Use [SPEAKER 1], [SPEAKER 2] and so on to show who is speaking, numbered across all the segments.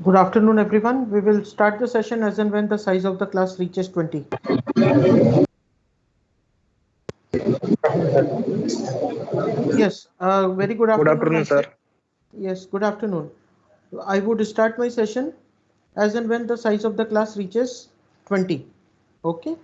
[SPEAKER 1] Good afternoon, everyone. We will start the session as and when the size of the class reaches 20. Yes, very good
[SPEAKER 2] Good
[SPEAKER 1] afternoon
[SPEAKER 2] afternoon,
[SPEAKER 1] once again.
[SPEAKER 2] sir.
[SPEAKER 1] Yes, good afternoon. I would start my session as and when the size of the class reaches 20. Okay.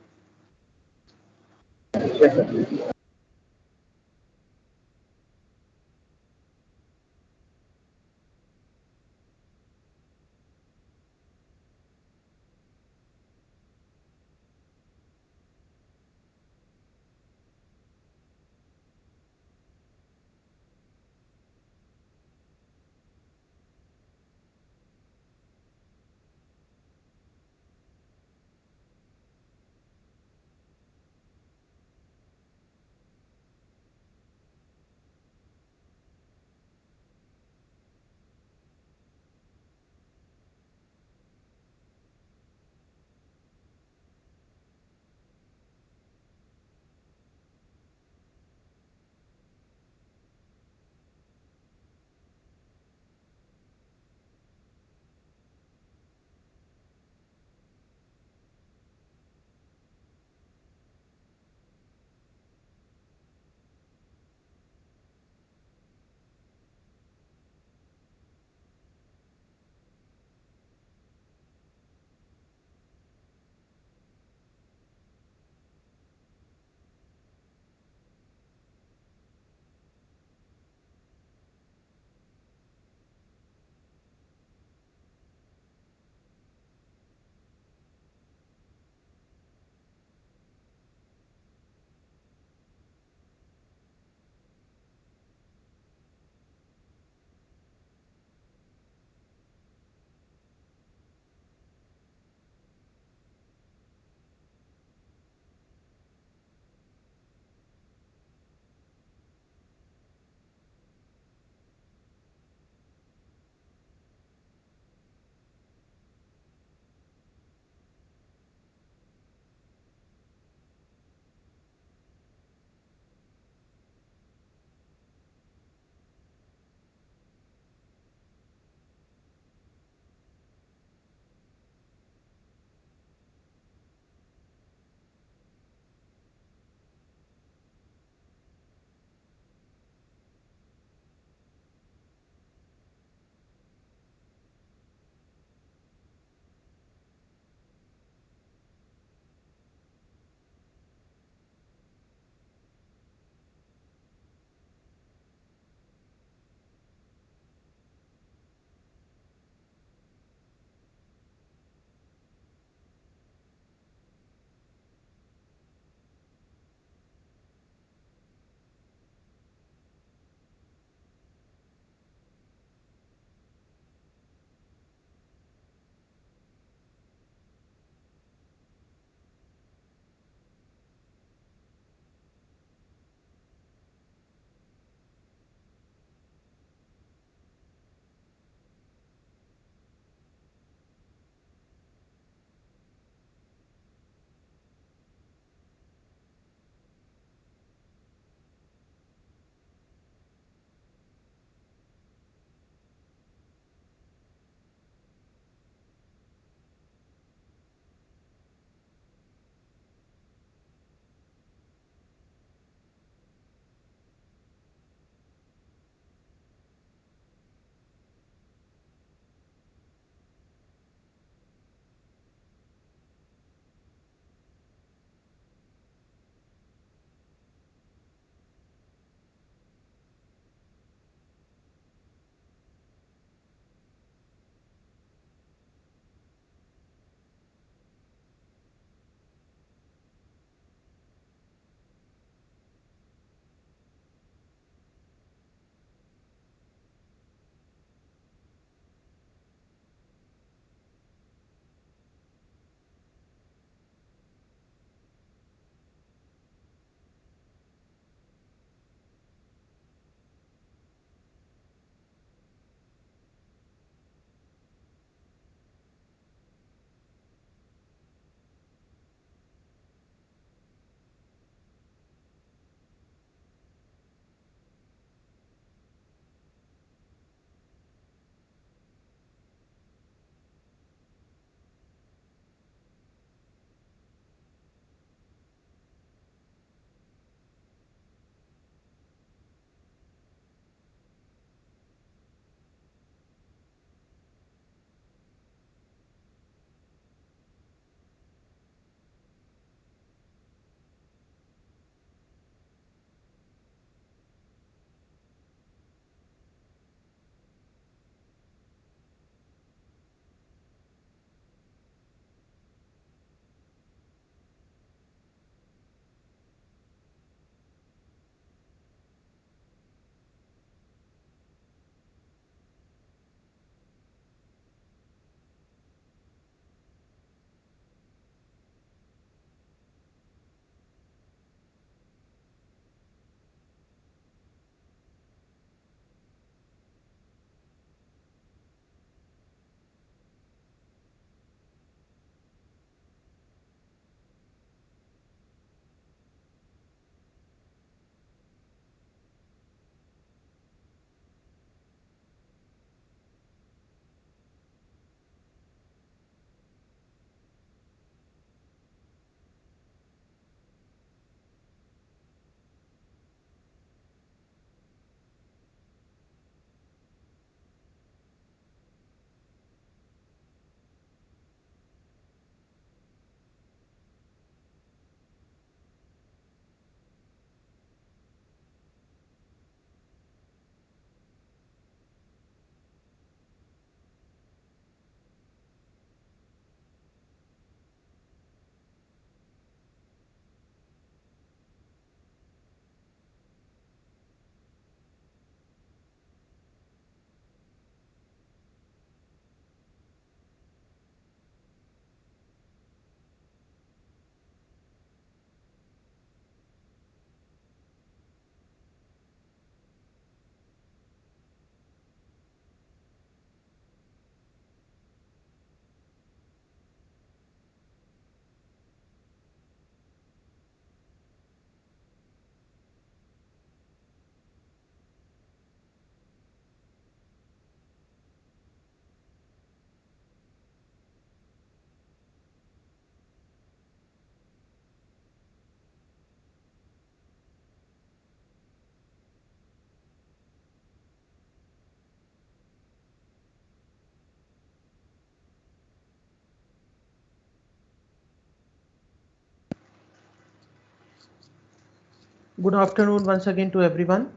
[SPEAKER 1] Good afternoon once again to everyone.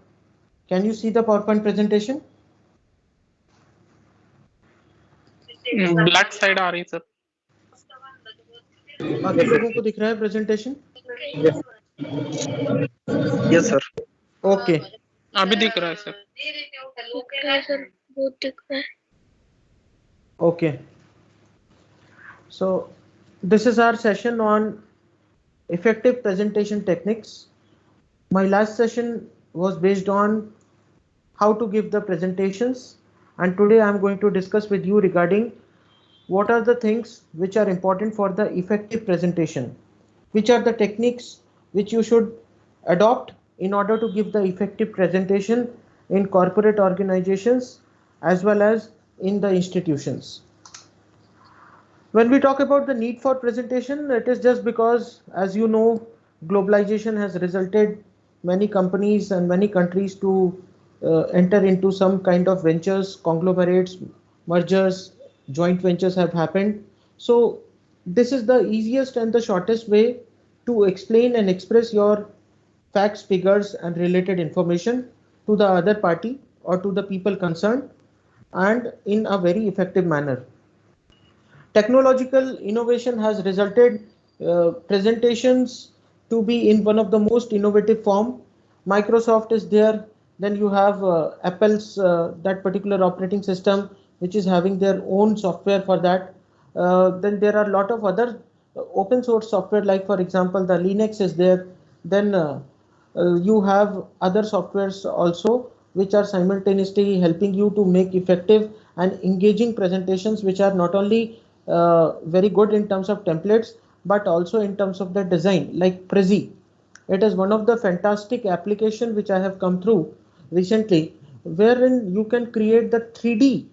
[SPEAKER 1] Can you see the PowerPoint presentation?
[SPEAKER 2] Black side आ रही सर।
[SPEAKER 1] बाकी लोगों को दिख रहा है presentation?
[SPEAKER 3] Yes sir.
[SPEAKER 1] Okay.
[SPEAKER 2] अभी दिख रहा है सर।
[SPEAKER 4] बहुत दिख रहा है।
[SPEAKER 1] Okay. So this is our session on effective presentation techniques. My last session was based on how to give the presentations, and today I'm going to discuss with you regarding what are the things which are important for the effective presentation, which are the techniques which you should adopt in order to give the effective presentation in corporate organizations as well as in the institutions. When we talk about the need for presentation, it is just because, as you know, globalization has resulted many companies and many countries to enter into some kind of ventures, conglomerates, mergers, joint ventures have happened. So this is the easiest and the shortest way to explain and express your facts, figures, and related information to the other party or to the people concerned, and in a very effective manner. Technological innovation has resulted presentations to be in one of the most innovative form. Microsoft is there, then you have Apple's that particular operating system which is having their own software for that. Then there are a lot of other open source software, like for example the Linux is there. Then you have other softwares also which are simultaneously helping you to make effective and engaging presentations, which are not only very good in terms of templates but also in terms of the design, like Prezi. It is one of the fantastic application which I have come through recently, wherein you can create the 3D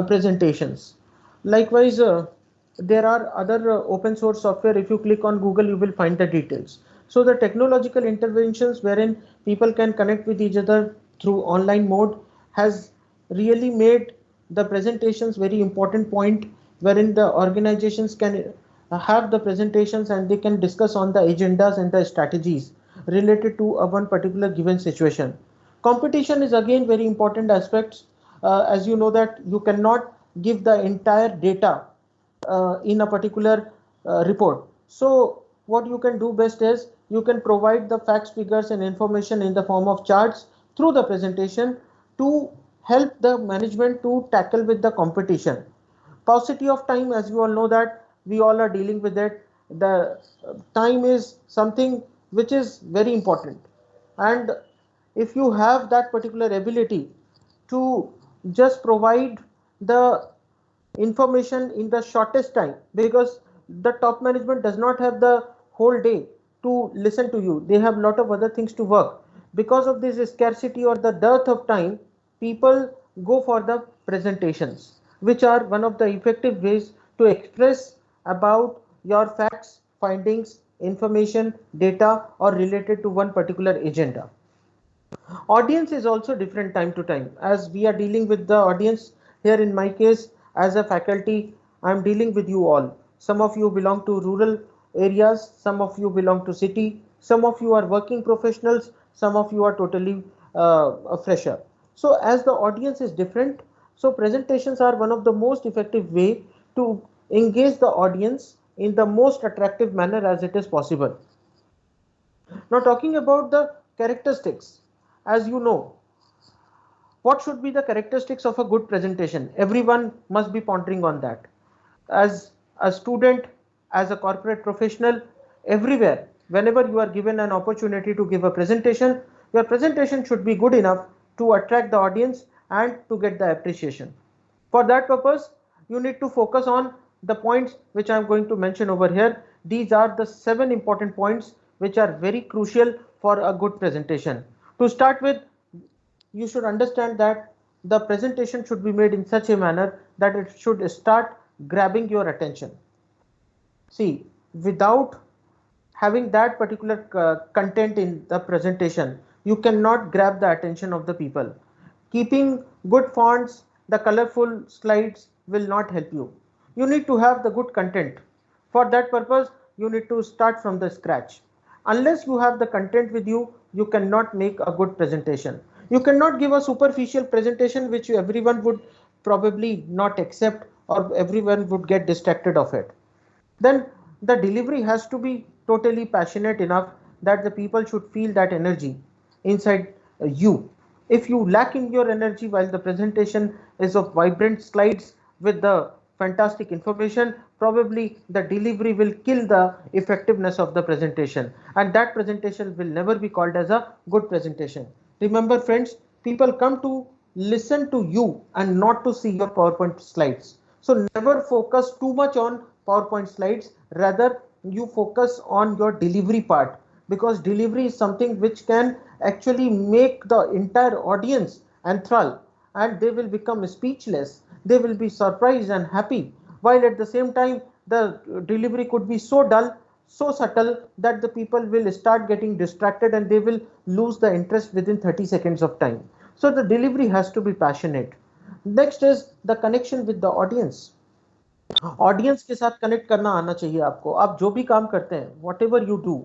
[SPEAKER 1] presentations. Likewise, there are other open source software. If you click on Google, you will find the details. So the technological interventions wherein people can connect with each other through online mode has really made the presentations very important point, wherein the organizations can have the presentations and they can discuss on the agendas and the strategies related to one particular given situation. Competition is again very important aspects. As you know that you cannot give the entire data in a particular report. So what you can do best is you can provide the facts, figures, and information in the form of charts through the presentation to help the management to tackle with the competition. Paucity of time, as you all know that we all are dealing with it. The time is something which is very important, and if you have that particular ability to just provide the information in the shortest time, because the top management does not have the whole day to listen to you, they have a lot of other things to work. Because of this scarcity or the dearth of time, people go for the presentations, which are one of the effective ways to express about your facts, findings, information, data, or related to one particular agenda. Audience is also different time to time, as we are dealing with the audience. Here in my case, as a faculty, I am dealing with you all. Some of you belong to rural areas, some of you belong to city, some of you are working professionals, some of you are totally a fresher. So as the audience is different, so presentations are one of the most effective way to engage the audience in the most attractive manner as it is possible. Now talking about the characteristics, as you know, what should be the characteristics of a good presentation? Everyone must be pondering on that. As a student, as a corporate professional, everywhere, whenever you are given an opportunity to give a presentation, your presentation should be good enough to attract the audience and to get the appreciation. For that purpose, you need to focus on the points which I am going to mention over here. These are the 7 important points which are very crucial for a good presentation. To start with, you should understand that the presentation should be made in such a manner that it should start grabbing your attention. See, without having that particular content in the presentation, you cannot grab the attention of the people. Keeping good fonts, the colorful slides will not help you. You need to have the good content. For that purpose, you need to start from the scratch. Unless you have the content with you, you cannot make a good presentation. You cannot give a superficial presentation which everyone would probably not accept or everyone would get distracted of it. Then the delivery has to be totally passionate enough that the people should feel that energy inside you. If you lack in your energy while the presentation is of vibrant slides with the fantastic information, probably the delivery will kill the effectiveness of the presentation, and that presentation will never be called as a good presentation. Remember friends, people come to listen to you and not to see your PowerPoint slides. So never focus too much on PowerPoint slides, rather you focus on your delivery part, because delivery is something which can actually make the entire audience enthralled and they will become speechless. They will be surprised and happy, while at the same time the delivery could be so dull, so subtle that the people will start getting distracted and they will lose the interest within 30 seconds of time. So the delivery has to be passionate. Next is the connection with the audience. Audience के साथ connect करना आना चाहिए आपको. आप जो भी काम करते हैं, what ever you do,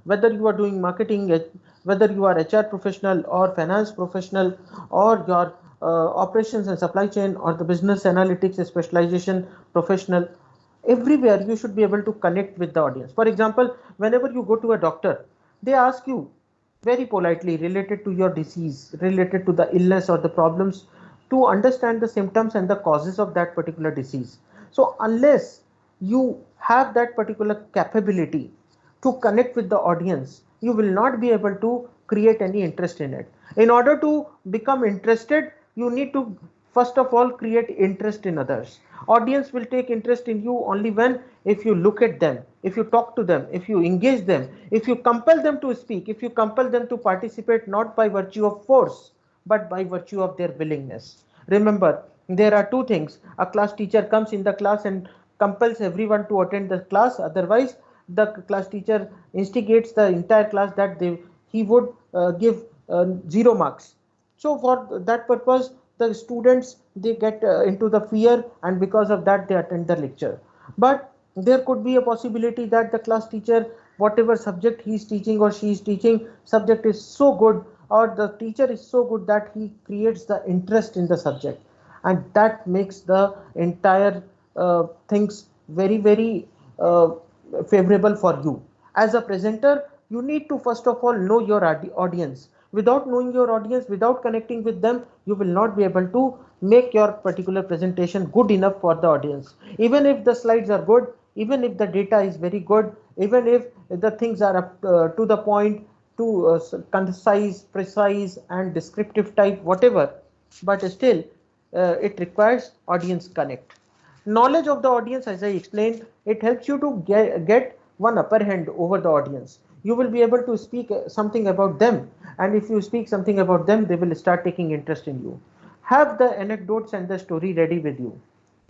[SPEAKER 1] whether you are doing marketing, whether you are HR professional or finance professional or your operations and supply chain or the business analytics specialization professional, everywhere you should be able to connect with the audience. For example, whenever you go to a doctor, they ask you very politely related to your disease, related to the illness or the problems, to understand the symptoms and the causes of that particular disease. So unless you have that particular capability to connect with the audience, you will not be able to create any interest in it. In order to become interested, you need to first of all create interest in others. Audience will take interest in you only when if you look at them, if you talk to them, if you engage them, if you compel them to speak, if you compel them to participate not by virtue of force but by virtue of their willingness. Remember, there are two things. A class teacher comes in the class and compels everyone to attend the class. Otherwise, the class teacher instigates the entire class that he would give 0 marks. So for that purpose, the students, they get into the fear, and because of that they attend the lecture. But there could be a possibility that the class teacher, whatever subject he is teaching or she is teaching, subject is so good or the teacher is so good that he creates the interest in the subject, and that makes the entire things very very favorable for you. As a presenter, you need to first of all know your audience. Without knowing your audience, without connecting with them, you will not be able to make your particular presentation good enough for the audience. Even if the slides are good, even if the data is very good, even if the things are up to the point, to concise, precise and descriptive type, whatever, but still it requires audience connect. Knowledge of the audience, as I explained, it helps you to get one upper hand over the audience. You will be able to speak something about them, and if you speak something about them, they will start taking interest in you. Have the anecdotes and the story ready with you.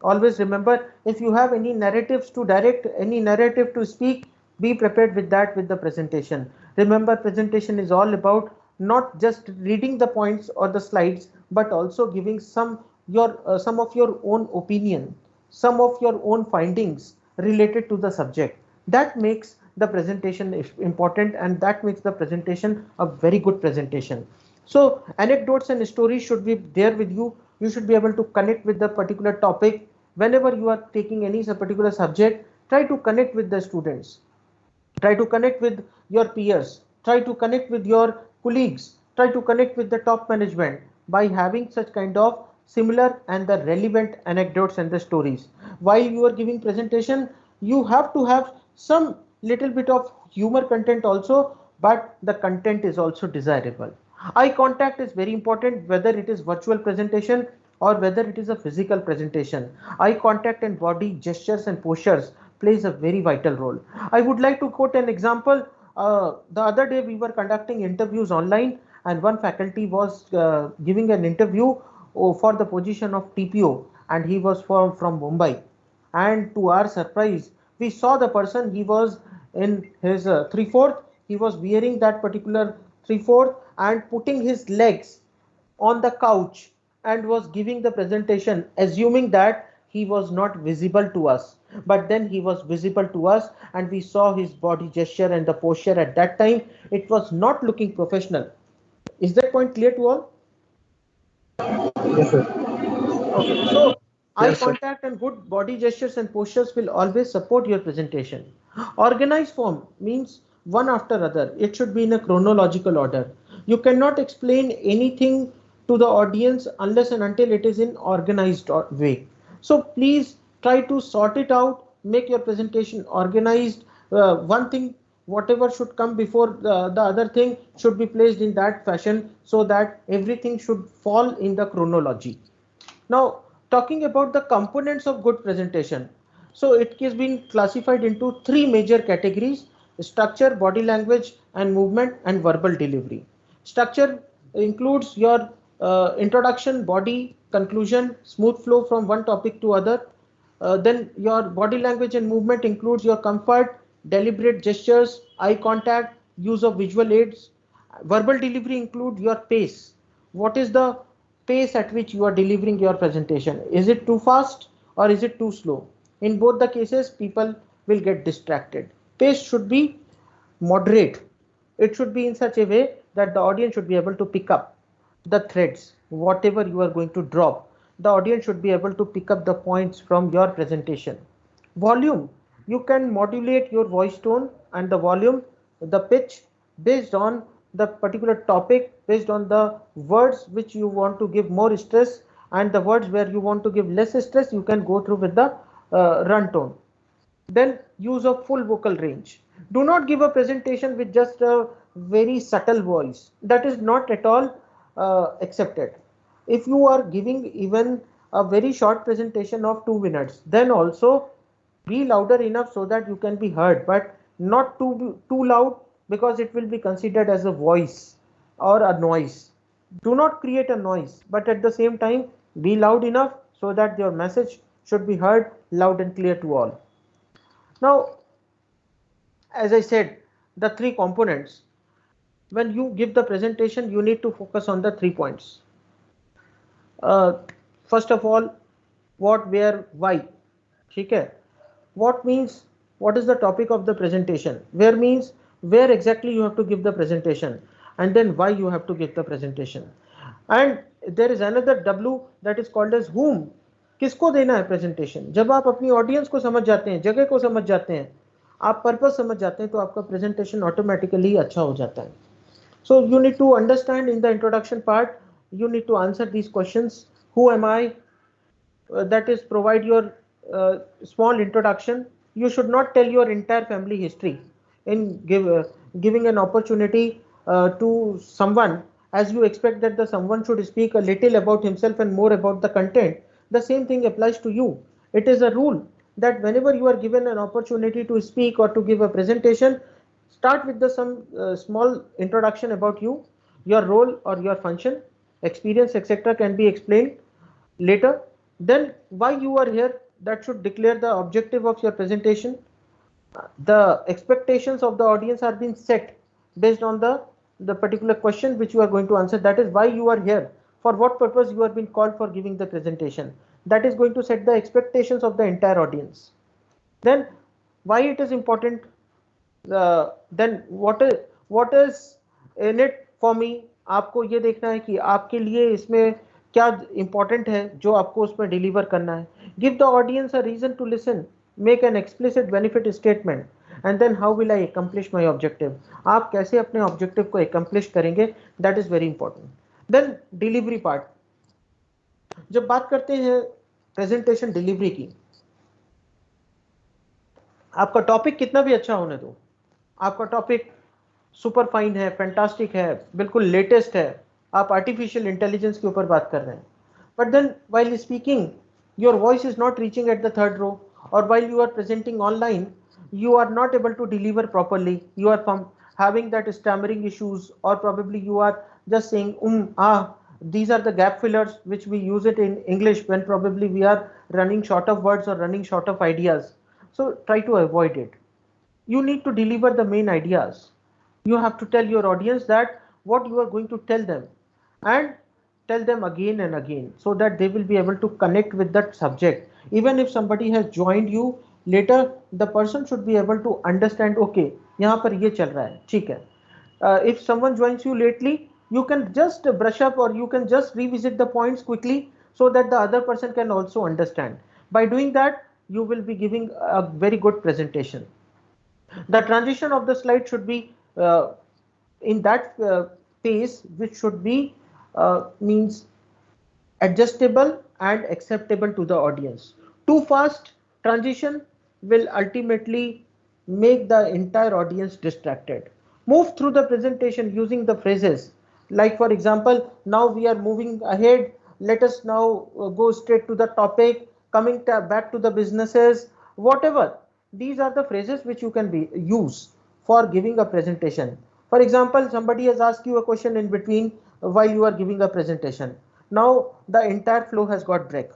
[SPEAKER 1] Always remember, if you have any narratives to direct, any narrative to speak, be prepared with that with the presentation. Remember, presentation is all about not just reading the points or the slides, but also giving some of your own opinion, some of your own findings related to the subject. That makes the presentation important, and that makes the presentation a very good presentation. So anecdotes and stories should be there with you. You should be able to connect with the particular topic. Whenever you are taking any particular subject, try to connect with the students. Try to connect with your peers. Try to connect with your colleagues. Try to connect with the top management by having such kind of similar and the relevant anecdotes and the stories. While you are giving presentation, you have to have some little bit of humor content also, but the content is also desirable. Eye contact is very important, whether it is virtual presentation or whether it is a physical presentation. Eye contact and body gestures and postures plays a very vital role. I would like to quote an example. The other day we were conducting interviews online, and one faculty was giving an interview for the position of TPO, and he was from Mumbai. And to our surprise, we saw the person, he was in his 3/4, he was wearing that particular 3/4 and putting his legs on the couch and was giving the presentation, assuming that he was not visible to us, but then he was visible to us and we saw his body gesture and the posture at that time. It was not looking professional. Is that point clear to all?
[SPEAKER 3] Yes, sir.
[SPEAKER 1] Okay, so eye
[SPEAKER 3] Yes, sir.
[SPEAKER 1] contact and good body gestures and postures will always support your presentation. Organized form means one after other. It should be in a chronological order. You cannot explain anything to the audience unless and until it is in organized way. So please try to sort it out, make your presentation organized. One thing, whatever should come before the other thing should be placed in that fashion so that everything should fall in the chronology. Now, talking about the components of good presentation. So it has been classified into three major categories: structure, body language and movement, and verbal delivery. Structure includes your introduction, body, conclusion, smooth flow from one topic to other. Then your body language and movement includes your comfort, deliberate gestures, eye contact, use of visual aids. Verbal delivery include your pace. What is the pace at which you are delivering your presentation? Is it too fast or is it too slow? In both the cases, people will get distracted. Pace should be moderate. It should be in such a way that the audience should be able to pick up the threads, whatever you are going to drop. The audience should be able to pick up the points from your presentation. Volume, you can modulate your voice tone and the volume, the pitch, based on the particular topic, based on the words which you want to give more stress, and the words where you want to give less stress, you can go through with the run tone. Then use of full vocal range. Do not give a presentation with just a very subtle voice. That is not at all accepted. If you are giving even a very short presentation of 2 minutes, then also be louder enough so that you can be heard, but not too loud, because it will be considered as a voice or a noise. Do not create a noise, but at the same time be loud enough so that your message should be heard loud and clear to all. Now, as I said, the three components. When you give the presentation, you need to focus on the 3 points. First of all, what, where, why. Okay. What means, what is the topic of the presentation? Where means where exactly you have to give the presentation, and then why you have to give the presentation. And there is another W that is called as whom. किसको देना है presentation? जब आप अपनी audience को समझ जाते हैं, जगह को समझ जाते हैं, आप purpose समझ जाते हैं, तो आपका presentation automatically अच्छा हो जाता है. So you need to understand in the introduction part, you need to answer these questions. Who am I? That is, provide your small introduction. You should not tell your entire family history in giving an opportunity to someone, as you expect that the someone should speak a little about himself and more about the content. The same thing applies to you. It is a rule that whenever you are given an opportunity to speak or to give a presentation, start with the some small introduction about you, your role or your function, experience, etc. can be explained later. Then why you are here, that should declare the objective of your presentation. The expectations of the audience are being set based on the particular question which you are going to answer. That is why you are here, for what purpose you are being called for giving the presentation. That is going to set the expectations of the entire audience. Then why it is important, then what is in it for me. आपको ये देखना है कि आपके लिए इसमें क्या important है जो आपको उसमें डिलीवर करना है. Give the audience a reason to listen, make an explicit benefit statement, and then how will I accomplish my objective. आप कैसे अपने ऑब्जेक्टिव को अकम्प्लिश करेंगे, that is very important. Then delivery part. जब बात करते हैं प्रेजेंटेशन डिलीवरी की, आपका टॉपिक कितना भी अच्छा होने दो, आपका टॉपिक सुपर फाइन है, फैंटास्टिक है, बिल्कुल लेटेस्ट है, आप आर्टिफिशियल इंटेलिजेंस के ऊपर बात कर रहे हैं, but then while speaking your voice is not reaching at the third row, or while you are presenting online, you are not able to deliver properly. You are having that stammering issues, or probably you are just saying these are the gap fillers which we use it in English when probably we are running short of words or running short of ideas. So try to avoid it. You need to deliver the main ideas. You have to tell your audience that what you are going to tell them, and tell them again and again, so that they will be able to connect with that subject. Even if somebody has joined you later, the person should be able to understand, okay, यहाँ पर ये चल रहा है, ठीक है. If someone joins you lately, you can just brush up or you can just revisit the points quickly so that the other person can also understand. By doing that, you will be giving a very good presentation. The transition of the slide should be in that phase, which should be means adjustable and acceptable to the audience. Too fast transition will ultimately make the entire audience distracted. Move through the presentation using the phrases. Like for example, now we are moving ahead. Let us now go straight to the topic, coming back to the businesses, whatever. These are the phrases which you can use for giving a presentation. For example, somebody has asked you a question in between while you are giving a presentation. Now the entire flow has got break.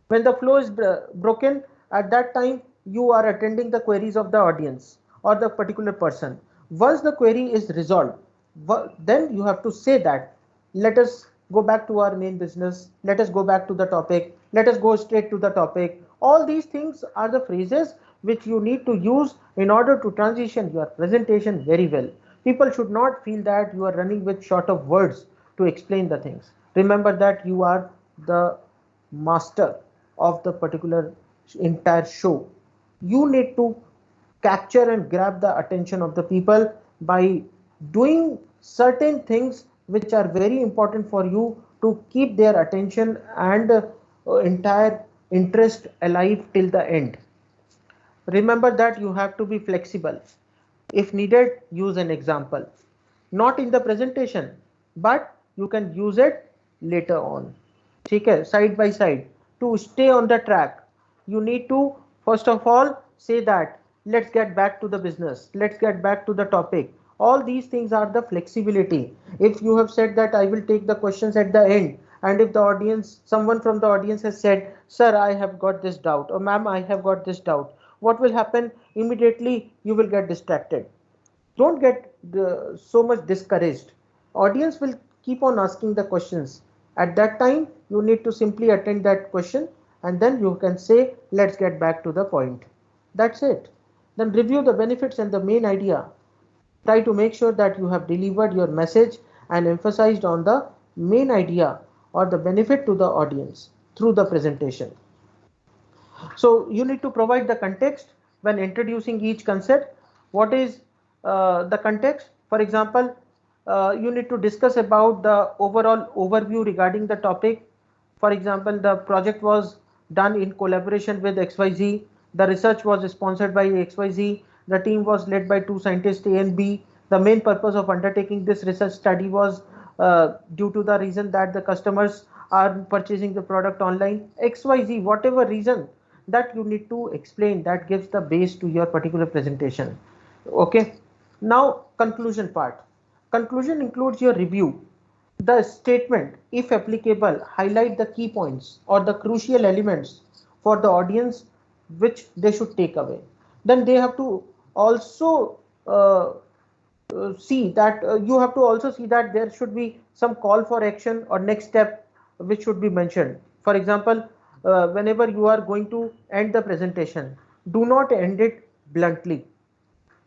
[SPEAKER 1] When the flow is broken, at that time you are attending the queries of the audience or the particular person. Once the query is resolved, then you have to say that let us go back to our main business, let us go back to the topic, let us go straight to the topic. All these things are the phrases which you need to use in order to transition your presentation very well. People should not feel that you are running with short of words to explain the things. Remember that you are the master of the particular entire show. You need to capture and grab the attention of the people by doing certain things which are very important for you to keep their attention and entire interest alive till the end. Remember that you have to be flexible. If needed, use an example. Not in the presentation, but you can use it later on. ठीक है, side by side. To stay on the track, you need to first of all say that let's get back to the business, let's get back to the topic. All these things are the flexibility. If you have said that I will take the questions at the end, and if the audience, someone from the audience has said, sir, I have got this doubt, or ma'am, I have got this doubt, what will happen? Immediately you will get distracted. Don't get so much discouraged. Audience will keep on asking the questions. At that time, you need to simply attend that question, and then you can say, let's get back to the point. That's it. Then review the benefits and the main idea. Try to make sure that you have delivered your message and emphasized on the main idea or the benefit to the audience through the presentation. So you need to provide the context when introducing each concept. What is the context? For example, you need to discuss about the overall overview regarding the topic. For example, the project was done in collaboration with XYZ. The research was sponsored by XYZ. The team was led by two scientists, A and B. The main purpose of undertaking this research study was due to the reason that the customers are purchasing the product online. XYZ, whatever reason that you need to explain, that gives the base to your particular presentation. Okay. Now conclusion part. Conclusion includes your review. The statement, if applicable, highlight the key points or the crucial elements for the audience which they should take away. Then they have to also see that you have to also see that there should be some call for action or next step which should be mentioned. For example, whenever you are going to end the presentation, do not end it bluntly.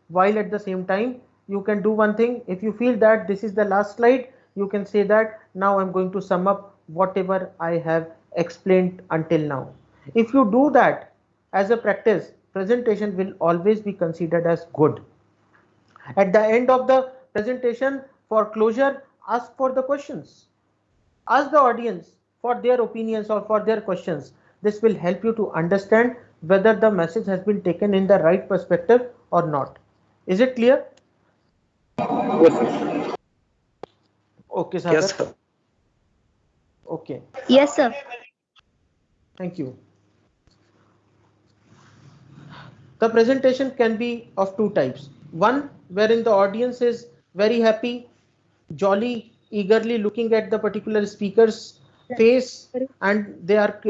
[SPEAKER 1] While at the same time, you can do one thing. If you feel that this is the last slide, you can say that now I'm going to sum up whatever I have explained until now. If you do that as a practice, presentation will always be considered as good. At the end of the presentation, for closure, ask for the questions. Ask the audience for their opinions or for their questions. This will help you to understand whether the message has been taken in the right perspective or not. Is it clear?
[SPEAKER 3] Yes, sir.
[SPEAKER 1] Okay, Sagar.
[SPEAKER 4] Yes, sir.
[SPEAKER 1] Okay.
[SPEAKER 5] Yes, sir.
[SPEAKER 1] Thank you. The presentation can be of two types. One, wherein the audience is very happy, jolly, eagerly looking at the particular speaker's face, and they are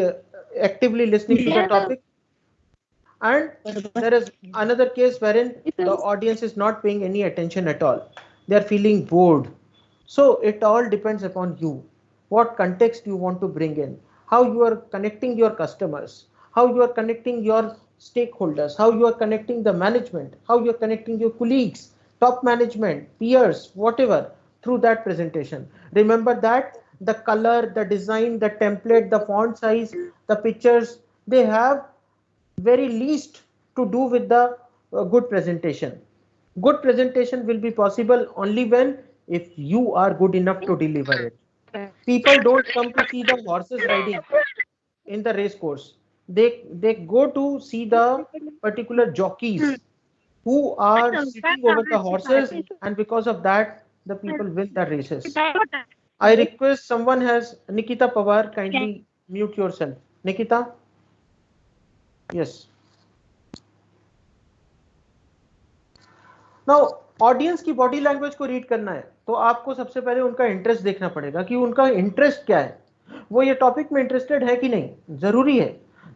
[SPEAKER 1] actively listening to the topic. And there is another case wherein the audience is not paying any attention at all. They are feeling bored. So it all depends upon you. What context you want to bring in, how you are connecting your customers, how you are connecting your stakeholders, how you are connecting the management, how you are connecting your colleagues, top management, peers, whatever, through that presentation. Remember that the color, the design, the template, the font size, the pictures, they have very least to do with the good presentation. Good presentation will be possible only when if you are good enough to deliver it. People don't come to see the horses riding in the race course. They go to see the particular jockeys who are sitting over the horses, and because of that the people win the races. I request someone has Nikita Pawar, kindly mute yourself. Nikita, yes. Now audience की body language को read करना है तो आपको सबसे पहले उनका interest देखना पड़ेगा कि उनका इंटरेस्ट क्या है, वो ये टॉपिक में इंटरेस्टेड है कि नहीं, जरूरी है।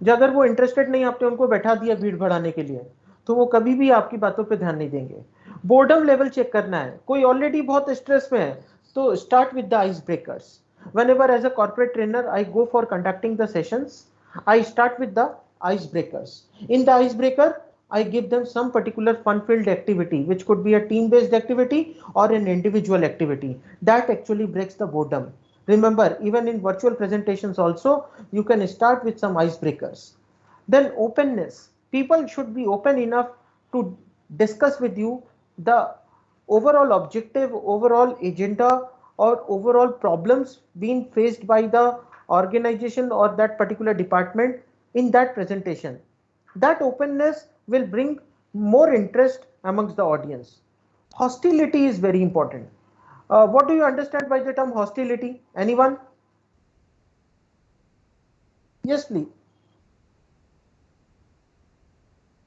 [SPEAKER 1] जो अगर वो इंटरेस्टेड नहीं, आपने उनको बैठा दिया भीड़ बढ़ाने के लिए, तो वो कभी भी आपकी बातों पे ध्यान नहीं देंगे। बोर्डम लेवल चेक करना है, कोई ऑलरेडी बहुत स्ट्रेस में है तो start with the ice breakers. whenever as a corporate trainer I go for conducting the sessions, I start with the ice breakers. In the icebreaker I give them some particular fun-filled activity, which could be a team-based activity or an individual activity that actually breaks the boredom. Remember, even in virtual presentations also, you can start with some icebreakers. Then openness. People should be open enough to discuss with you the overall objective, overall agenda, or overall problems being faced by the organization or that particular department in that presentation. That openness will bring more interest amongst the audience. Hostility is very important. What do you understand by the term hostility? Anyone? Yes, please.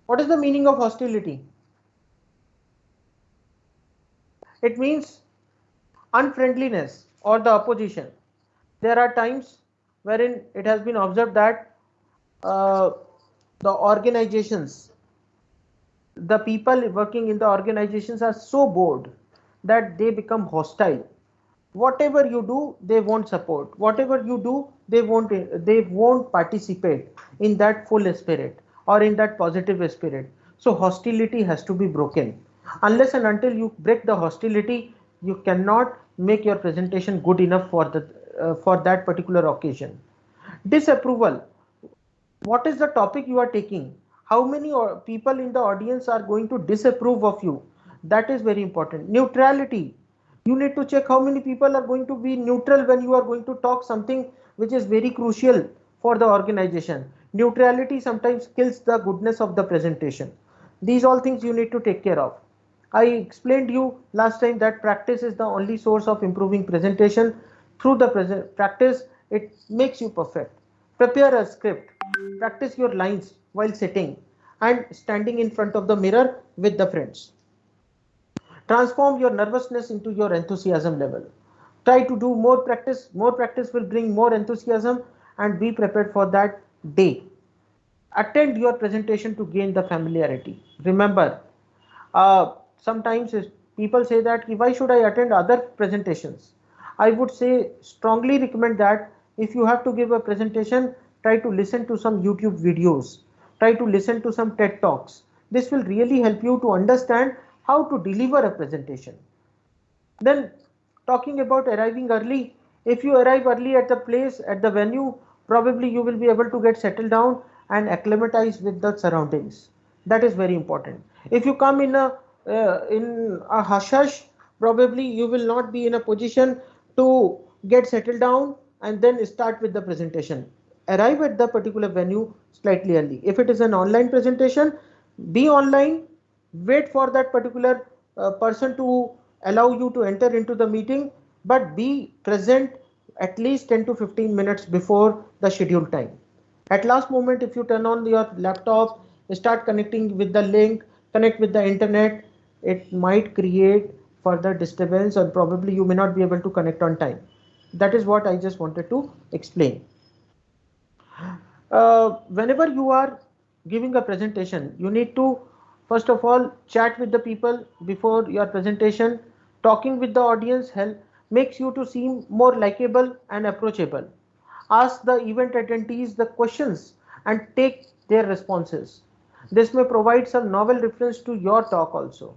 [SPEAKER 1] What is the meaning of hostility? It means unfriendliness or the opposition. There are times wherein it has been observed that the organizations, the people working in the organizations are so bored that they become hostile. Whatever you do, they won't support. Whatever you do, they won't participate in that full spirit or in that positive spirit. So hostility has to be broken. Unless and until you break the hostility, you cannot make your presentation good enough for that particular occasion. Disapproval. What is the topic you are taking? How many people in the audience are going to disapprove of you? That is very important. Neutrality. You need to check how many people are going to be neutral when you are going to talk something which is very crucial for the organization. Neutrality sometimes kills the goodness of the presentation. These all things you need to take care of. I explained you last time that practice is the only source of improving presentation. Through the practice, it makes you perfect. Prepare a script. Practice your lines while sitting and standing in front of the mirror with the friends. Transform your nervousness into your enthusiasm level. Try to do more practice. More practice will bring more enthusiasm, and be prepared for that day. Attend your presentation to gain the familiarity. Remember, sometimes people say that why should I attend other presentations? I would say strongly recommend that if you have to give a presentation, try to listen to some YouTube videos, try to listen to some TED Talks. This will really help you to understand how to deliver a presentation. Then talking about arriving early, if you arrive early at the place, at the venue, probably you will be able to get settled down and acclimatize with the surroundings. That is very important. If you come in a hush hush, probably you will not be in a position to get settled down and then start with the presentation. Arrive at the particular venue slightly early. If it is an online presentation, be online, wait for that particular person to allow you to enter into the meeting, but be present at least 10 to 15 minutes before the scheduled time. At last moment, if you turn on your laptop, start connecting with the link, connect with the internet, it might create further disturbance, or probably you may not be able to connect on time. That is what I just wanted to explain. Whenever you are giving a presentation, you need to first of all chat with the people before your presentation. Talking with the audience makes you to seem more likable and approachable. Ask the event attendees the questions and take their responses. This may provide some novel reference to your talk also.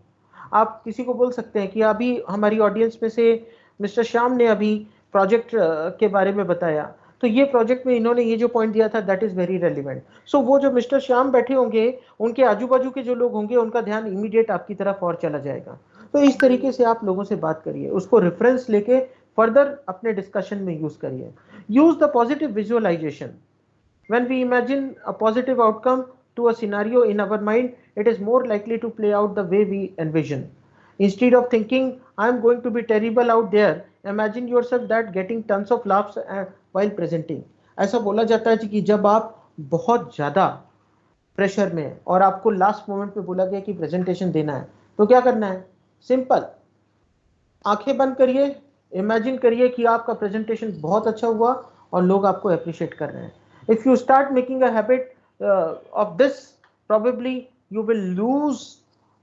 [SPEAKER 1] आप किसी को बोल सकते हैं कि अभी हमारी audience में से मिस्टर श्याम ने अभी प्रोजेक्ट के बारे में बताया, तो ये प्रोजेक्ट में इन्होंने ये जो पॉइंट दिया था दैट इज वेरी रेलिवेंट. सो वो जो मिस्टर श्याम बैठे होंगे उनके आजू बाजू के जो लोग होंगे उनका ध्यान इमीडिएट आपकी तरफ और चला जाएगा. तो इस तरीके से आप लोगों से बात करिए, उसको रेफरेंस लेके फर्दर अपने डिस्कशन में यूज करिए. Use the positive visualization. When we imagine a positive outcome to a scenario in our mind, it is more likely to play out the way we envision. Instead of thinking, I am going to be terrible out there, imagine yourself that getting tons of laughs while presenting. ऐसा बोला जाता है कि जब आप बहुत ज़्यादा pressure में हैं और आपको लास्ट मोमेंट पे बोला गया कि प्रेजेंटेशन देना है, तो क्या करना है? सिंपल, आंखें बंद करिए, इमेजिन करिए कि आपका प्रेजेंटेशन बहुत अच्छा हुआ और लोग आपको अप्रिशिएट कर रहे हैं. If you start making a habit of this, probably you will lose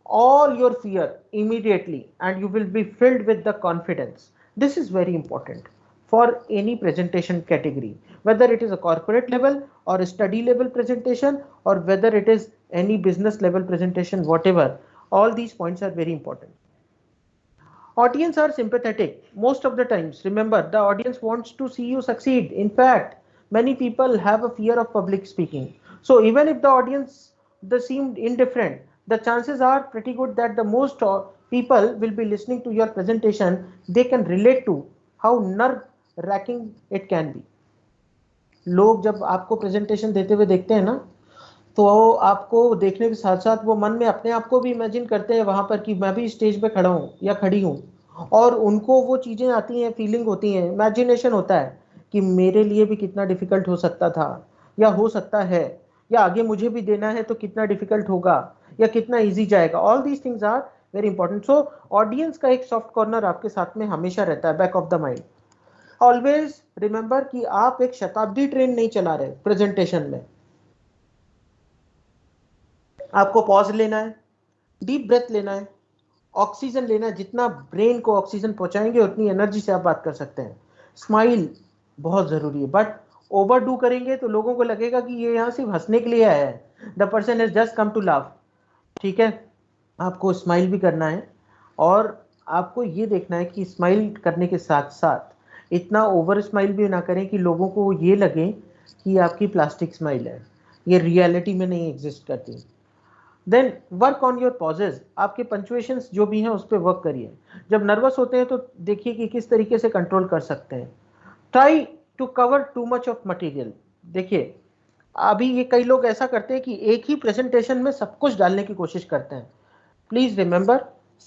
[SPEAKER 1] all your fear immediately and you will be filled with the confidence. This is very important for any presentation category, whether it is a corporate level or a study level presentation or whether it is any business level presentation, whatever. All these points are very important. Audience are sympathetic most of the times. Remember, the audience wants to see you succeed. In fact, many people have a fear of public speaking. So even if the audience they seemed indifferent, the chances are pretty good that the most people will be listening to your presentation. They can relate to how nerve-wracking it can be. लोग जब आपको presentation देते हुए देखते हैं ना, तो आपको देखने के साथ साथ वो मन में अपने आप को भी इमेजिन करते हैं वहां पर कि मैं भी स्टेज पे खड़ा हूँ या खड़ी हूँ, और उनको वो चीजें आती हैं, फीलिंग होती हैं, इमेजिनेशन होता है कि मेरे लिए भी कितना डिफिकल्ट हो सकता था या हो सकता है, या आगे मुझे भी देना है तो कितना डिफिकल्ट होगा या कितना इजी जाएगा. All these things are very important. So audience का एक सॉफ्ट कॉर्नर आपके साथ में हमेशा रहता है, back of the mind. Always remember कि आप एक शताब्दी ट्रेन नहीं चला रहे प्रेजेंटेशन में. आपको पॉज लेना है, डीप ब्रेथ लेना है, ऑक्सीजन लेना है. जितना ब्रेन को ऑक्सीजन पहुंचाएंगे उतनी एनर्जी से आप बात कर सकते हैं. स्माइल बहुत जरूरी है, बट ओवरडू करेंगे तो लोगों को लगेगा कि ये यहाँ सिर्फ हंसने के लिए आया है, the person has just come to laugh. ठीक है, आपको स्माइल भी करना है और आपको ये देखना है कि स्माइल करने के साथ साथ इतना ओवर स्माइल भी ना करें कि लोगों को ये लगे कि आपकी प्लास्टिक स्माइल है, ये रियलिटी में नहीं एग्जिस्ट करती. Then work on your pauses. आपके पंचुएशंस जो भी हैं उस पर वर्क करिए. जब नर्वस होते हैं तो देखिए कि किस तरीके से कंट्रोल कर सकते हैं. Try to cover too much of material. देखिए अभी ये कई लोग ऐसा करते हैं कि एक ही प्रेजेंटेशन में सब कुछ डालने की कोशिश करते हैं. प्लीज रिमेंबर,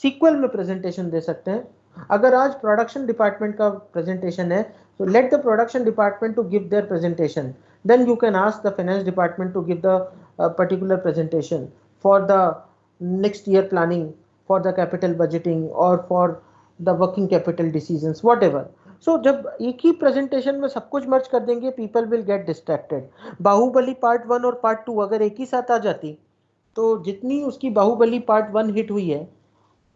[SPEAKER 1] सीक्वल में प्रेजेंटेशन दे सकते हैं. अगर आज प्रोडक्शन डिपार्टमेंट का प्रेजेंटेशन है तो let the production department to give their presentation, then you can ask the finance department to give the particular presentation for the next year planning, for the capital budgeting or for the working capital decisions, whatever. So जब एक ही presentation में सब कुछ मर्ज कर देंगे, people will get distracted. Baahubali part 1 और part 2 अगर एक ही साथ आ जाती तो जितनी उसकी बाहुबली पार्ट 1 हिट हुई है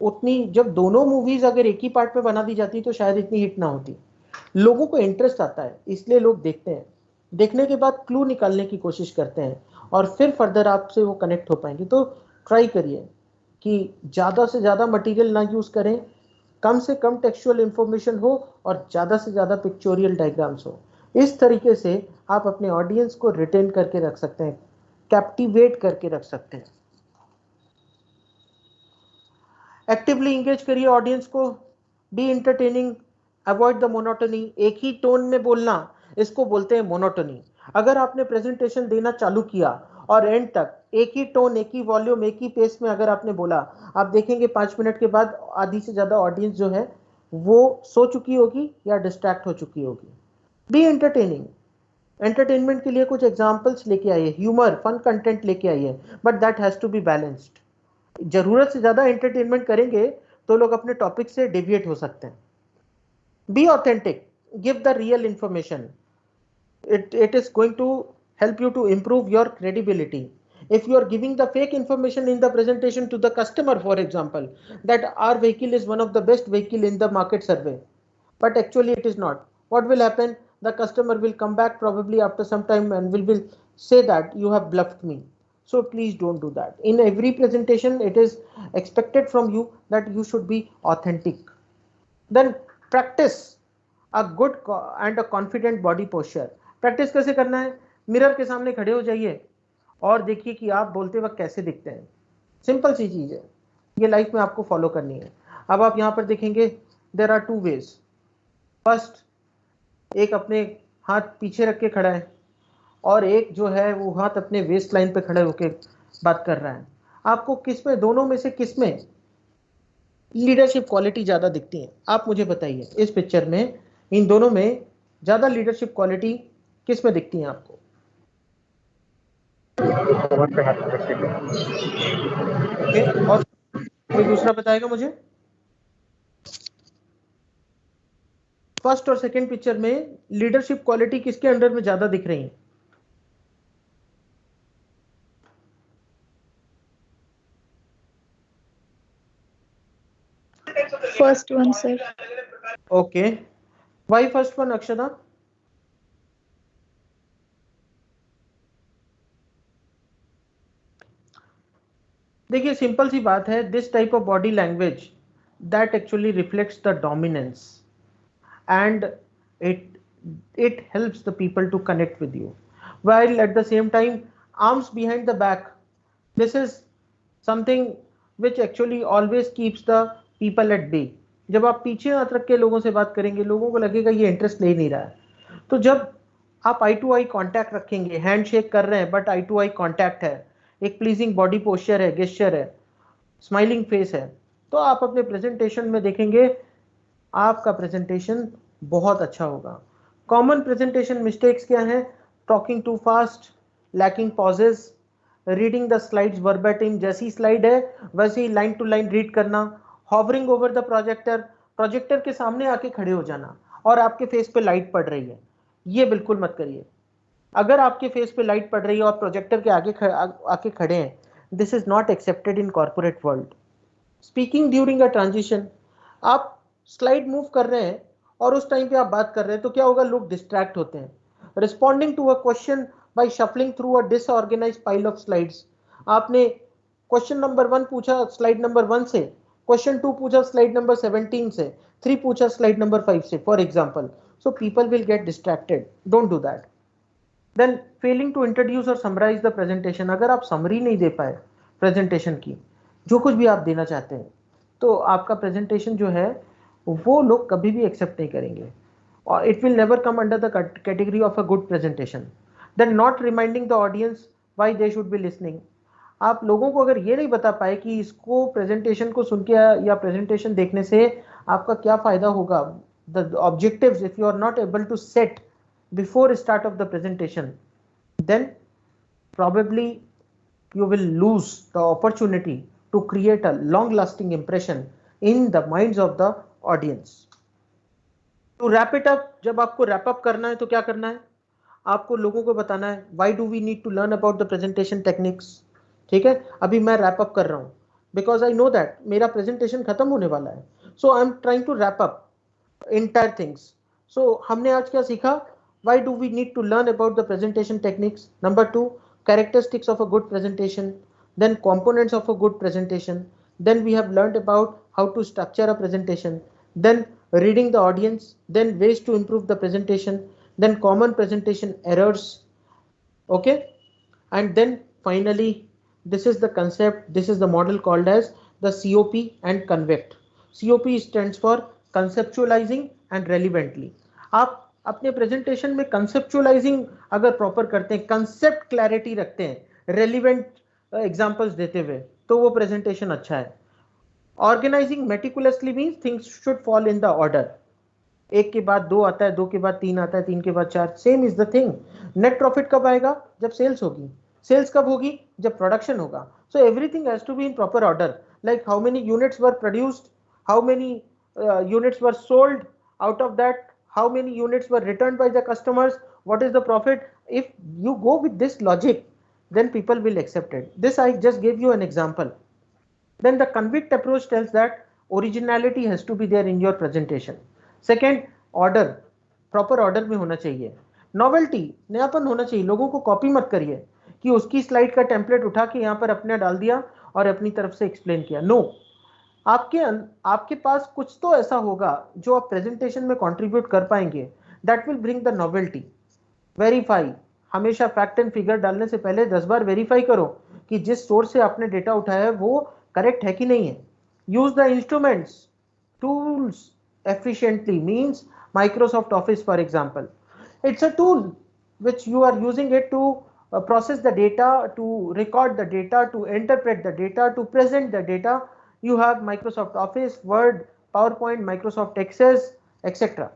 [SPEAKER 1] उतनी जब दोनों मूवीज अगर एक ही पार्ट में बना दी जाती तो शायद इतनी हिट ना होती. लोगों को इंटरेस्ट आता है इसलिए लोग देखते हैं, देखने के बाद क्लू निकालने की कोशिश करते हैं और फिर फर्दर आपसे वो कनेक्ट हो पाएंगे. तो ट्राई करिए कि ज़्यादा से ज़्यादा मटेरियल ना यूज़ करें, कम से कम टेक्सचुअल इंफॉर्मेशन हो और ज़्यादा से ज़्यादा पिक्चोरियल डायग्राम्स हो. इस तरीके से आप अपने ऑडियंस को रिटेन करके रख सकते हैं, कैप्टिवेट करके रख सकते हैं. एक्टिवली इंगेज करिए ऑडियंस को. Be entertaining, avoid the monotony. एक ही टोन में बोलना, इसको बोलते हैं मोनोटनी. अगर आपने प्रेजेंटेशन देना चालू किया और एंड तक एक ही टोन, एक ही वॉल्यूम, एक ही पेस में अगर आपने बोला, आप देखेंगे 5 मिनट के बाद आधी से ज्यादा ऑडियंस जो है वो सो चुकी होगी या डिस्ट्रैक्ट हो चुकी होगी. Be entertaining. एंटरटेनमेंट के लिए कुछ एग्जांपल्स लेके आइए, ह्यूमर, फन कंटेंट लेके आइए, but that has to be balanced. जरूरत से ज्यादा एंटरटेनमेंट करेंगे तो लोग अपने टॉपिक से डेविएट हो सकते हैं. Be authentic. Give the real information. It is going to help you to improve your credibility. If you are giving the fake information in the presentation to the customer, for example, that our vehicle is one of the best vehicle in the market survey, but actually it is not, what will happen? The customer will come back probably after some time and will say that you have bluffed me. So please don't do that. In every presentation, it is expected from you that you should be authentic. Then practice a good and a confident body posture. Practice कैसे करना है? Mirror के सामने खड़े हो जाइए और देखिए कि आप बोलते वक्त कैसे दिखते हैं. सिंपल सी चीज है, ये लाइफ में आपको फॉलो करनी है. अब आप यहाँ पर देखेंगे देयर आर 2 ways. फर्स्ट, एक अपने हाथ पीछे रख के खड़ा है और एक जो है वो हाथ अपने वेस्ट लाइन पे खड़े होके बात कर रहा है. आपको किस में, दोनों में से किस में लीडरशिप क्वालिटी ज्यादा दिखती है? आप मुझे बताइए. इस पिक्चर में इन दोनों में ज्यादा लीडरशिप क्वालिटी किस में दिखती है आपको? और कोई दूसरा बताएगा मुझे? फर्स्ट और सेकंड पिक्चर में लीडरशिप क्वालिटी किसके अंडर में ज्यादा दिख रही है?
[SPEAKER 4] First one, sir.
[SPEAKER 1] Okay. Why first one, Akshada? देखिए सिंपल सी बात है, this type of body language that actually reflects the dominance and it helps the people to connect with you, while at the same time arms behind the back, this is something which actually always keeps the people at bay. जब आप पीछे हाथ रख के लोगों से बात करेंगे, लोगों को लगेगा ये इंटरेस्ट ले नहीं रहा है. तो जब आप आई टू आई कॉन्टैक्ट रखेंगे, हैंड शेक कर रहे हैं but eye to eye contact है, एक प्लीजिंग बॉडी पोस्चर है, गेस्चर है, स्माइलिंग फेस है, तो आप अपने प्रेजेंटेशन में देखेंगे आपका प्रेजेंटेशन बहुत अच्छा होगा. कॉमन प्रेजेंटेशन मिस्टेक्स क्या हैं? Talking too fast, lacking pauses, reading the slides verbatim, जैसी स्लाइड है वैसे ही लाइन टू लाइन रीड करना, hovering over the projector, projector के सामने आके खड़े हो जाना और आपके फेस पे लाइट पड़ रही है, ये बिल्कुल मत करिए. अगर आपके फेस पे लाइट पड़ रही है और प्रोजेक्टर के आके खड़े हैं, this is not accepted in corporate world. Speaking during a transition, आप स्लाइड मूव कर रहे हैं और उस टाइम पे आप बात कर रहे हैं तो क्या होगा? लोग डिस्ट्रैक्ट होते हैं. Responding to a question by shuffling through a disorganized pile of slides, आपने क्वेश्चन नंबर 1 पूछा स्लाइड नंबर 1 से, क्वेश्चन 2 पूछा स्लाइड नंबर 17 से, 3 पूछा स्लाइड नंबर 5 से, for example. So people will get distracted, don't do that. Then failing to introduce और summarize the presentation, अगर आप समरी नहीं दे पाए प्रेजेंटेशन की, जो कुछ भी आप देना चाहते हैं, तो आपका प्रेजेंटेशन जो है वो लोग कभी भी एक्सेप्ट नहीं करेंगे और it will never come under the category of a good presentation. Then not reminding the audience why they should be listening, आप लोगों को अगर ये नहीं बता पाए कि इसको प्रेजेंटेशन को सुन के या प्रेजेंटेशन देखने से आपका क्या फायदा होगा, the objectives if you are not able to set before start of the presentation, then probably you will lose the opportunity to create a long lasting impression in the minds of the audience. To wrap it up, जब आपको wrap up करना है तो क्या करना है? आपको लोगों को बताना है why do we need to learn about the presentation techniques. ठीक है, अभी मैं wrap up कर रहा हूँ because I know that मेरा presentation खत्म होने वाला है, so I'm trying to wrap up entire things. So हमने आज क्या सीखा? Why do we need to learn about the presentation techniques? Number 2, characteristics of a good presentation, then components of a good presentation, then we have learned about how to structure a presentation, then reading the audience, then ways to improve the presentation, then common presentation errors, okay, and then finally this is the concept, this is the model called as the COP and CONVECT. COP stands for conceptualizing and relevantly. आप अपने presentation में conceptualising अगर proper करते हैं, concept clarity रखते हैं, relevant examples देते हुए, तो वो प्रेजेंटेशन अच्छा है. Organizing meticulously means things should fall in the order. एक के बाद 2 आता है, 2 के बाद 3 आता है, 3 के बाद 4, same is the thing. Net profit कब आएगा? जब सेल्स होगी. सेल्स कब होगी? जब प्रोडक्शन होगा. So everything has to be in proper order. Like how many units were produced, how many units were sold, out of that how many units were returned by the customers, what is the profit. If you go with this logic, then people will accept it. This I just gave you an example. Then the convict approach tells that originality has to be there in your presentation. Second, order, proper order में होना चाहिए. Novelty, नयापन होना चाहिए। लोगों को copy मत करिए कि उसकी स्लाइड का टेम्पलेट उठा के यहाँ पर अपने डाल दिया और अपनी तरफ से एक्सप्लेन किया। नो, आपके पास कुछ तो ऐसा होगा जो आप प्रेजेंटेशन में कंट्रीब्यूट कर पाएंगे, that will bring the novelty. Verify, हमेशा फैक्ट एंड फिगर डालने से पहले 10 बार वेरीफाई करो कि जिस सोर्स से आपने डेटा उठाया है वो करेक्ट है कि नहीं है। Use the instruments, tools efficiently means Microsoft Office, for example. It's a tool which you are using it to process the data, to record the data, to interpret the data, to present the data. You have Microsoft Office, Word, PowerPoint, Microsoft Excel, etc.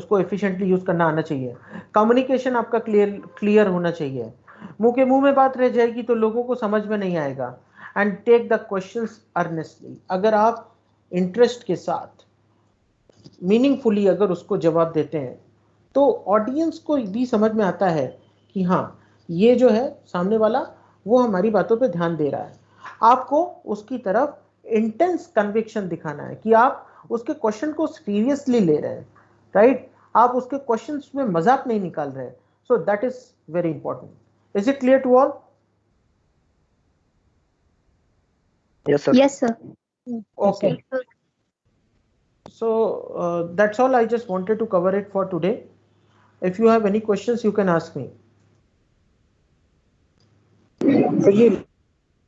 [SPEAKER 1] उसको efficiently use करना आना चाहिए। Communication आपका clear होना चाहिए। मुंह के मुंह में बात रह जाएगी तो लोगों को समझ में नहीं आएगा। And take the questions earnestly, अगर आप इंटरेस्ट के साथ मीनिंगफुली अगर उसको जवाब देते हैं तो ऑडियंस को भी समझ में आता है कि हाँ, ये जो है सामने वाला वो हमारी बातों पे ध्यान दे रहा है। आपको उसकी तरफ इंटेंस कन्विक्शन दिखाना है कि आप उसके क्वेश्चन को सीरियसली ले रहे हैं, राइट? आप उसके क्वेश्चंस में मजाक नहीं निकाल रहे। So that is very important. Is it clear to all?
[SPEAKER 3] Yes, sir.
[SPEAKER 4] Yes, sir.
[SPEAKER 1] Okay. So that's all. I just wanted to cover it for today. If you have any questions, you can ask me.
[SPEAKER 3] So ये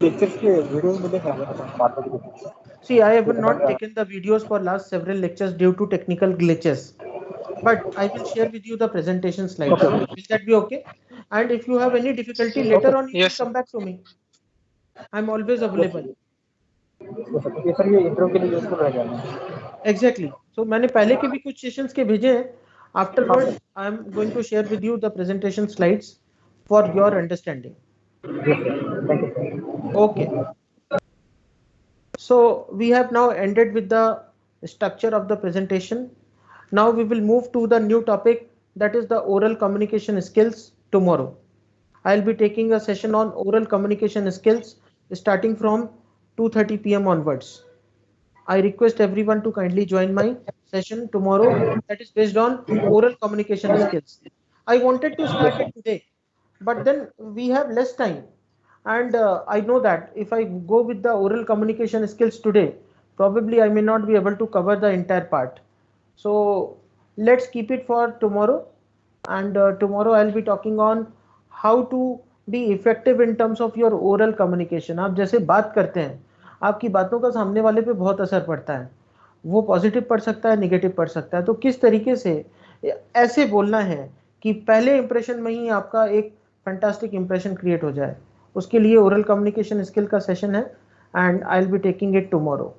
[SPEAKER 3] lectures के videos में देखा है?
[SPEAKER 1] See, I have not taken the videos for last several lectures due to technical glitches, but I will share with you the presentation slides.
[SPEAKER 3] Okay.
[SPEAKER 1] Will that be okay? And if you have any difficulty later on, you
[SPEAKER 2] Yes,
[SPEAKER 1] can come back to me. I'm always available.
[SPEAKER 3] ये sir ये interview के लिए useful रहेगा ना?
[SPEAKER 1] Exactly. So मैंने पहले के भी कुछ सेशंस के भेजे हैं. Afterwards, I am going to share with you the presentation slides for your understanding.
[SPEAKER 3] Yes, sir. Thank you, sir.
[SPEAKER 1] Okay. So we have now ended with the structure of the presentation. Now we will move to the new topic, that is the oral communication skills tomorrow. I'll be taking a session on oral communication skills starting from 2:30 p.m. onwards. I request everyone to kindly join my session tomorrow that is based on oral communication skills. I wanted to start it today, but then we have less time. And I know that if I go with the oral communication skills today, probably I may not be able to cover the entire part. So let's keep it for tomorrow. And tomorrow I'll be talking on how to be effective in terms of your oral communication. आप जैसे बात करते हैं, आपकी बातों का सामने वाले पे बहुत असर पड़ता है। वो पॉजिटिव पड़ सकता है, नेगेटिव पड़ सकता है। तो किस तरीके से ऐसे बोलना है कि पहले इंप्रेशन में ही आपका एक फैंटास्टिक इंप्रेशन क्रिएट हो जाए, उसके लिए ओरल कम्युनिकेशन स्किल का सेशन है and I will be taking it tomorrow.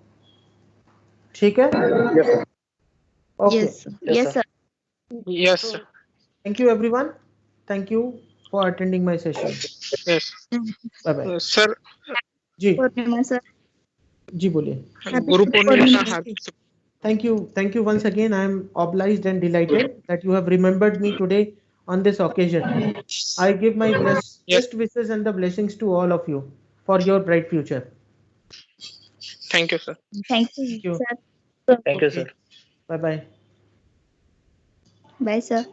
[SPEAKER 1] ठीक है?
[SPEAKER 3] Yes, sir.
[SPEAKER 1] Okay.
[SPEAKER 4] Yes, sir. Yes, sir.
[SPEAKER 2] yes, sir.
[SPEAKER 1] Thank you everyone. Thank you for attending my session.
[SPEAKER 2] Yes.
[SPEAKER 1] Bye bye.
[SPEAKER 2] Sir,
[SPEAKER 1] ji
[SPEAKER 4] Purnima, sir.
[SPEAKER 1] जी बोलिए।
[SPEAKER 2] Guru Purnima का हार्दिक
[SPEAKER 1] Thank you once again. I am obliged and delighted that you have remembered me today on this occasion. I give my best wishes and the blessings to all of you for your bright future.
[SPEAKER 2] thank you, sir.
[SPEAKER 4] Thank
[SPEAKER 1] Thank you.
[SPEAKER 4] you, sir.
[SPEAKER 3] Thank you, sir.
[SPEAKER 1] Bye bye.
[SPEAKER 4] Bye, sir.